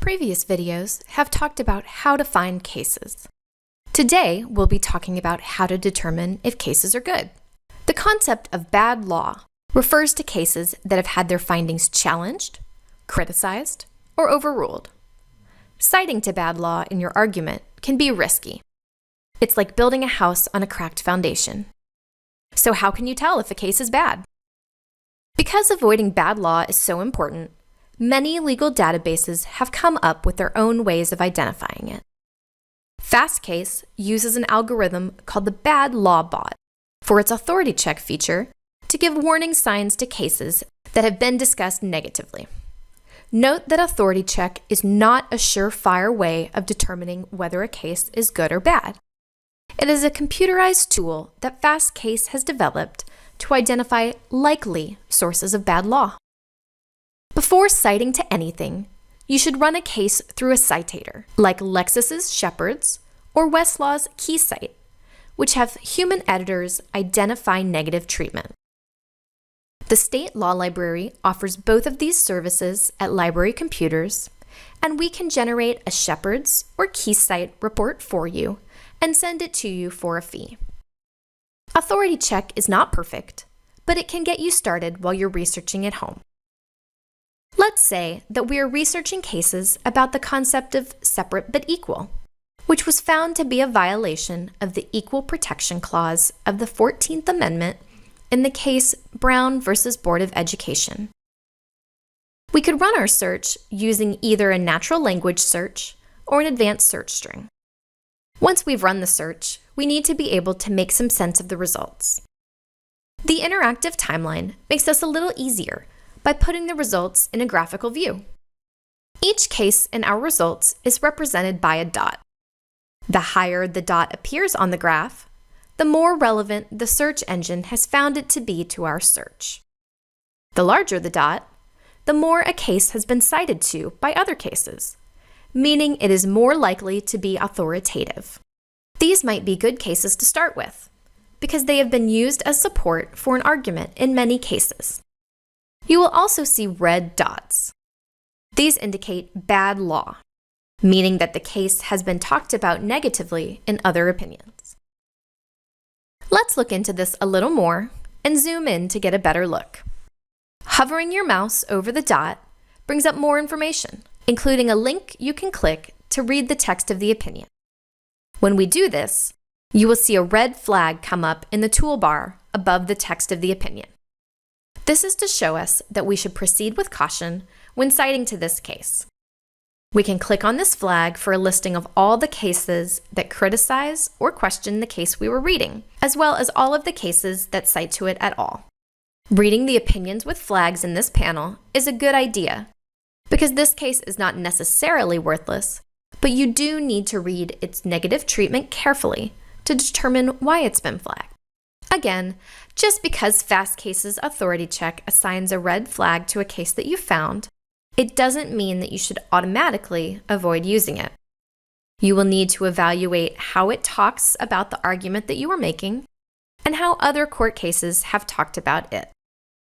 Previous videos have talked about how to find cases. Today, we'll be talking about how to determine if cases are good. The concept of bad law refers to cases that have had their findings challenged, criticized, or overruled. Citing to bad law in your argument can be risky. It's like building a house on a cracked foundation. So how can you tell if a case is bad? Because avoiding bad law is so important, many legal databases have come up with their own ways of identifying it. Fastcase uses an algorithm called the Bad Law Bot for its authority check feature to give warning signs to cases that have been discussed negatively. Note that authority check is not a surefire way of determining whether a case is good or bad. It is a computerized tool that Fastcase has developed to identify likely sources of bad law. Before citing to anything, you should run a case through a citator, like Lexis's Shepard's or Westlaw's KeyCite, which have human editors identify negative treatment. The State Law Library offers both of these services at library computers, and we can generate a Shepard's or KeyCite report for you and send it to you for a fee. Authority check is not perfect, but it can get you started while you're researching at home. Let's say that we are researching cases about the concept of separate but equal, which was found to be a violation of the Equal Protection Clause of the 14th Amendment in the case Brown v. Board of Education. We could run our search using either a natural language search or an advanced search string. Once we've run the search, we need to be able to make some sense of the results. The interactive timeline makes this a little easier by putting the results in a graphical view. Each case in our results is represented by a dot. The higher the dot appears on the graph, the more relevant the search engine has found it to be to our search. The larger the dot, the more a case has been cited to by other cases, meaning it is more likely to be authoritative. These might be good cases to start with, because they have been used as support for an argument in many cases. You will also see red dots. These indicate bad law, meaning that the case has been talked about negatively in other opinions. Let's look into this a little more and zoom in to get a better look. Hovering your mouse over the dot brings up more information, including a link you can click to read the text of the opinion. When we do this, you will see a red flag come up in the toolbar above the text of the opinion. This is to show us that we should proceed with caution when citing to this case. We can click on this flag for a listing of all the cases that criticize or question the case we were reading, as well as all of the cases that cite to it at all. Reading the opinions with flags in this panel is a good idea, because this case is not necessarily worthless, but you do need to read its negative treatment carefully to determine why it's been flagged. Again, just because Fastcase's authority check assigns a red flag to a case that you found, it doesn't mean that you should automatically avoid using it. You will need to evaluate how it talks about the argument that you are making and how other court cases have talked about it.